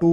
2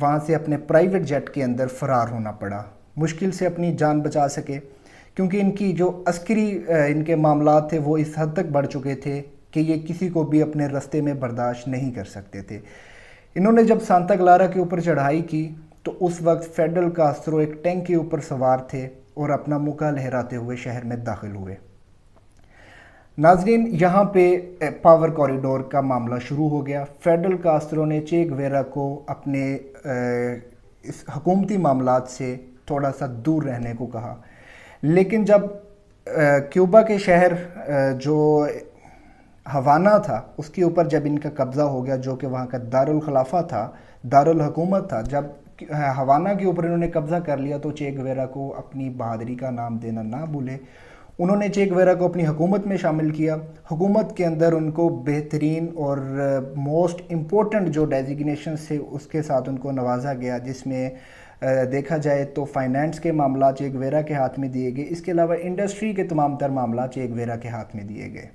وہاں سے اپنے پرائیویٹ جیٹ کے اندر فرار ہونا پڑا، مشکل سے اپنی جان بچا سکے، کیونکہ ان کی جو عسکری ان کے معاملات تھے وہ اس حد تک بڑھ چکے تھے کہ یہ کسی کو بھی اپنے رستے میں برداشت نہیں کر سکتے تھے۔ انہوں نے جب سانتا کلارا کے اوپر چڑھائی کی تو اس وقت فیڈل کاسترو ایک ٹینک کے اوپر سوار تھے اور اپنا مکہ لہراتے ہوئے شہر میں داخل ہوئے۔ ناظرین، یہاں پہ پاور کوریڈور کا معاملہ شروع ہو گیا۔ فیڈل کاسترو نے چے گویرا کو اپنے اس حکومتی معاملات سے تھوڑا سا دور رہنے کو کہا، لیکن جب کیوبا کے شہر جو ہوانا تھا اس کے اوپر جب ان کا قبضہ ہو گیا، جو کہ وہاں کا دارالخلافہ تھا، دارالحکومت تھا، جب ہوانا کے اوپر انہوں نے قبضہ کر لیا تو چے گویرا کو اپنی بہادری کا نام دینا نہ بھولے۔ انہوں نے چے گویرا کو اپنی حکومت میں شامل کیا۔ حکومت کے اندر ان کو بہترین اور موسٹ امپورٹنٹ جو ڈیزیگنیشنز تھے اس کے ساتھ ان کو نوازا گیا، جس میں دیکھا جائے تو فائنانس کے معاملات چے گویرا کے ہاتھ میں دیے گئے، اس کے علاوہ انڈسٹری کے تمام تر معاملات چے گویرا کے ہاتھ میں دیے گئے۔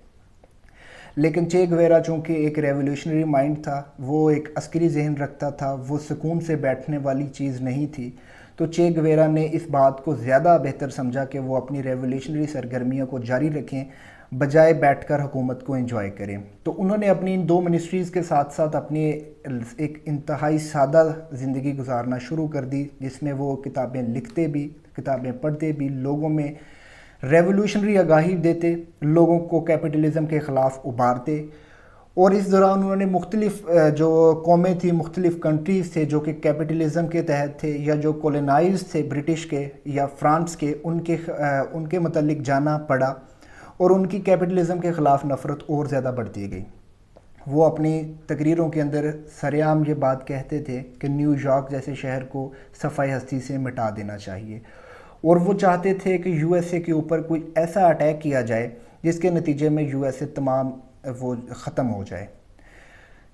لیکن چے گویرا چونکہ ایک ریولیوشنری مائنڈ تھا، وہ ایک عسکری ذہن رکھتا تھا، وہ سکون سے بیٹھنے والی چیز نہیں تھی، تو چے گویرا نے اس بات کو زیادہ بہتر سمجھا کہ وہ اپنی ریولیوشنری سرگرمیوں کو جاری رکھیں بجائے بیٹھ کر حکومت کو انجوائے کریں۔ تو انہوں نے اپنی ان دو منسٹریز کے ساتھ ساتھ اپنی ایک انتہائی سادہ زندگی گزارنا شروع کر دی، جس میں وہ کتابیں لکھتے بھی، کتابیں پڑھتے بھی، لوگوں میں ریولیوشنری آگاہی دیتے، لوگوں کو کیپٹلزم کے خلاف ابھارتے۔ اور اس دوران انہوں نے مختلف جو قومیں تھیں، مختلف کنٹریز تھے جو کہ کیپٹلزم کے تحت تھے یا جو کولونائز تھے برٹش کے یا فرانس کے، ان کے متعلق جانا پڑا اور ان کی کیپٹلزم کے خلاف نفرت اور زیادہ بڑھتی گئی۔ وہ اپنی تقریروں کے اندر سرعام یہ بات کہتے تھے کہ نیو یارک جیسے شہر کو صفحہ ہستی سے مٹا دینا چاہیے، اور وہ چاہتے تھے کہ یو ایس اے کے اوپر کوئی ایسا اٹیک کیا جائے جس کے نتیجے میں یو ایس اے تمام وہ ختم ہو جائے۔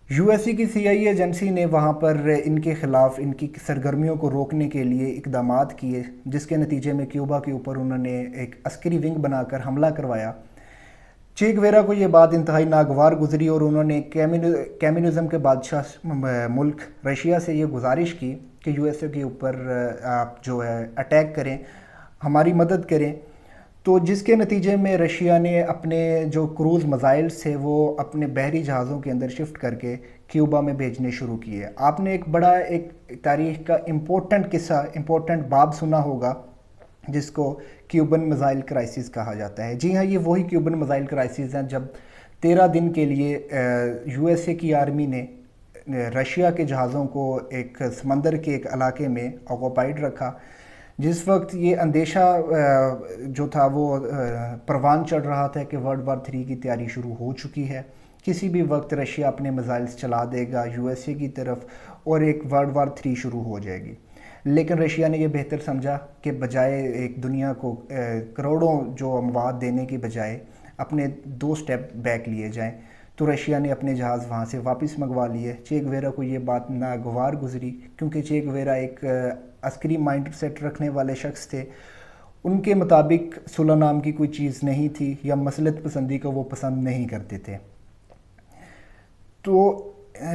یو ایس اے کی سی آئی ایجنسی نے وہاں پر ان کے خلاف ان کی سرگرمیوں کو روکنے کے لیے اقدامات کیے، جس کے نتیجے میں کیوبا کے اوپر انہوں نے ایک عسکری ونگ بنا کر حملہ کروایا۔ چے گویرا کو یہ بات انتہائی ناگوار گزری اور انہوں نے کمیونزم کے بادشاہ ملک رشیا سے یہ گزارش کی کہ یو ایس اے کے اوپر آپ جو ہے اٹیک کریں، ہماری مدد کریں۔ تو جس کے نتیجے میں رشیا نے اپنے جو کروز میزائلز تھے وہ اپنے بحری جہازوں کے اندر شفٹ کر کے کیوبا میں بھیجنے شروع کیے۔ آپ نے ایک بڑا ایک تاریخ کا امپورٹنٹ قصہ، امپورٹنٹ باب سنا ہوگا جس کو کیوبن میزائل کرائسس کہا جاتا ہے۔ جی ہاں، یہ وہی کیوبن میزائل کرائسس ہیں جب 13 دن کے لیے یو ایس اے کی آرمی نے رشیا کے جہازوں کو ایک سمندر کے ایک علاقے میں آکوپائیڈ رکھا، جس وقت یہ اندیشہ جو تھا وہ پروان چڑھ رہا تھا کہ ورلڈ وار 3 کی تیاری شروع ہو چکی ہے، کسی بھی وقت رشیا اپنے میزائلز چلا دے گا یو ایس اے کی طرف اور ایک ورلڈ وار 3 شروع ہو جائے گی۔ لیکن رشیا نے یہ بہتر سمجھا کہ بجائے ایک دنیا کو کروڑوں جو اموات دینے کی بجائے اپنے 2 سٹیپ بیک لیے جائیں، تو رشیا نے اپنے جہاز وہاں سے واپس منگوا لیے۔ چے گویرا کو یہ بات ناگوار گزری کیونکہ چے گویرا ایک عسکری مائنڈ سیٹ رکھنے والے شخص تھے۔ ان کے مطابق صلح نام کی کوئی چیز نہیں تھی یا مصلحت پسندی کو وہ پسند نہیں کرتے تھے۔ تو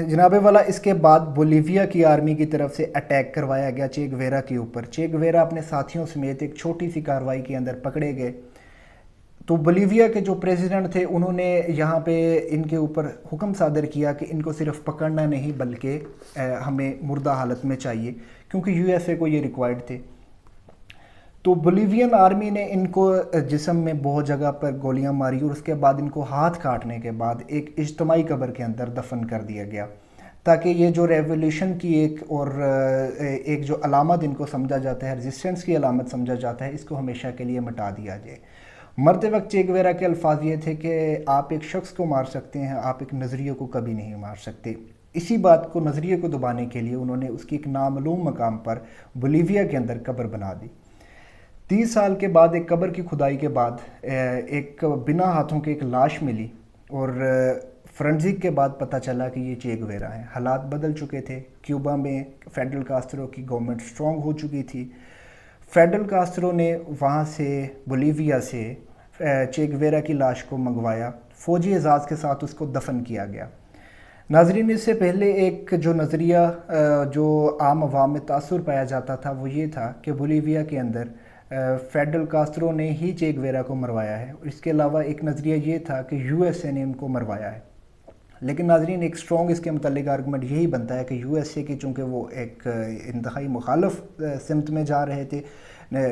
جناب والا اس کے بعد بولیویا کی آرمی کی طرف سے اٹیک کروایا گیا چے گویرا کے اوپر۔ چے گویرا اپنے ساتھیوں سمیت ایک چھوٹی سی کارروائی کے اندر پکڑے گئے۔ تو بولیویا کے جو پریزیڈنٹ تھے انہوں نے یہاں پہ ان کے اوپر حکم صادر کیا کہ ان کو صرف پکڑنا نہیں بلکہ ہمیں مردہ حالت میں چاہیے، کیونکہ یو ایس اے کو یہ ریکوائرڈ تھے۔ تو بولیوین آرمی نے ان کو جسم میں بہت جگہ پر گولیاں ماری اور اس کے بعد ان کو ہاتھ کاٹنے کے بعد ایک اجتماعی قبر کے اندر دفن کر دیا گیا، تاکہ یہ جو ریولیوشن کی ایک جو علامت ان کو سمجھا جاتا ہے، ریزسٹنس کی علامت سمجھا جاتا ہے، اس کو ہمیشہ کے لیے مٹا دیا جائے۔ مرتے وقت چے گویرا کے الفاظ یہ تھے کہ آپ ایک شخص کو مار سکتے ہیں، آپ ایک نظریے کو کبھی نہیں مار سکتے۔ اسی بات کو، نظریے کو دبانے کے لیے انہوں نے اس کی ایک نامعلوم مقام پر بولیویا کے اندر قبر بنا دی۔ 30 سال کے بعد ایک قبر کی کھدائی کے بعد ایک بنا ہاتھوں کی ایک لاش ملی اور فرنزک کے بعد پتہ چلا کہ یہ چے گویرا ہیں۔ حالات بدل چکے تھے، کیوبا میں فیڈل کاسترو کی گورنمنٹ سٹرونگ ہو چکی تھی۔ فیڈل کاسترو نے وہاں سے بولیویا سے چے گویرا کی لاش کو منگوایا، فوجی اعزاز کے ساتھ اس کو دفن کیا گیا۔ ناظرین، اس سے پہلے ایک جو نظریہ جو عام عوام میں تاثر پایا جاتا تھا وہ یہ تھا کہ بولیویا کے اندر فیڈل کاسترو نے ہی چے گویرا کو مروایا ہے، اور اس کے علاوہ ایک نظریہ یہ تھا کہ یو ایس اے نے ان کو مروایا ہے۔ لیکن ناظرین، ایک سٹرونگ اس کے متعلق آرگومنٹ یہی بنتا ہے کہ یو ایس اے کی چونکہ وہ ایک انتہائی مخالف سمت میں جا رہے تھے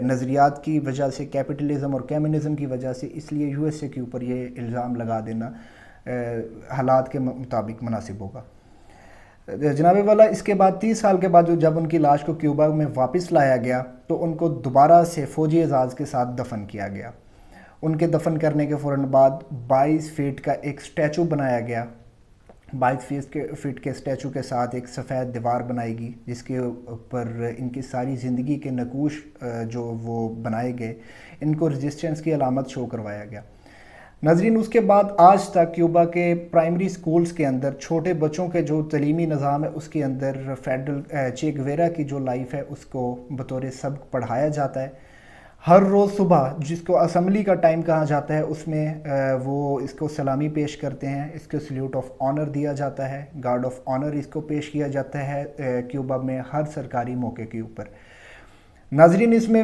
نظریات کی وجہ سے، کیپٹلزم اور کمیونزم کی وجہ سے، اس لیے یو ایس اے کے اوپر یہ الزام لگا دینا حالات کے مطابق مناسب ہوگا۔ جناب والا، اس کے بعد 30 سال کے بعد جب ان کی لاش کو کیوبا میں واپس لایا گیا تو ان کو دوبارہ سے فوجی اعزاز کے ساتھ دفن کیا گیا۔ ان کے دفن کرنے کے فوراً بعد 22 فیٹ کا ایک سٹیچو بنایا گیا۔ 22 فیٹ کے سٹیچو کے ساتھ ایک سفید دیوار بنائی گئی جس کے اوپر ان کی ساری زندگی کے نقوش جو وہ بنائے گئے، ان کو ریزسٹنس کی علامت شو کروایا گیا۔ ناظرین، اس کے بعد آج تک کیوبا کے پرائمری سکولز کے اندر چھوٹے بچوں کے جو تعلیمی نظام ہے اس کے اندر فیڈل چے گویرا کی جو لائف ہے اس کو بطور سبق پڑھایا جاتا ہے۔ ہر روز صبح جس کو اسمبلی کا ٹائم کہا جاتا ہے اس میں وہ اس کو سلامی پیش کرتے ہیں، اس کو سلیوٹ آف آنر دیا جاتا ہے، گارڈ آف آنر اس کو پیش کیا جاتا ہے کیوبا میں ہر سرکاری موقع کے اوپر۔ ناظرین، اس میں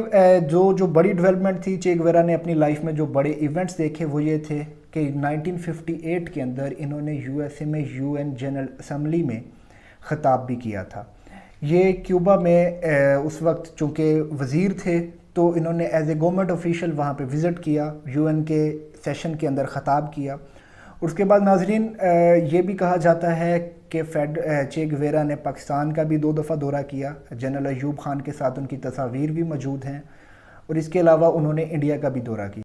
جو بڑی ڈیولپمنٹ تھی، چے گویرا نے اپنی لائف میں جو بڑے ایونٹس دیکھے وہ یہ تھے کہ 1958 کے اندر انہوں نے یو ایس اے میں یو این جنرل اسمبلی میں خطاب بھی کیا تھا۔ یہ کیوبا میں اس وقت چونکہ وزیر تھے تو انہوں نے ایز اے گورنمنٹ آفیشیل وہاں پہ وزٹ کیا، یو این کے سیشن کے اندر خطاب کیا۔ اس کے بعد ناظرین، یہ بھی کہا جاتا ہے کہ چے گویرا نے پاکستان کا بھی 2 دفعہ دورہ کیا، جنرل ایوب خان کے ساتھ ان کی تصاویر بھی موجود ہیں، اور اس کے علاوہ انہوں نے انڈیا کا بھی دورہ کیا۔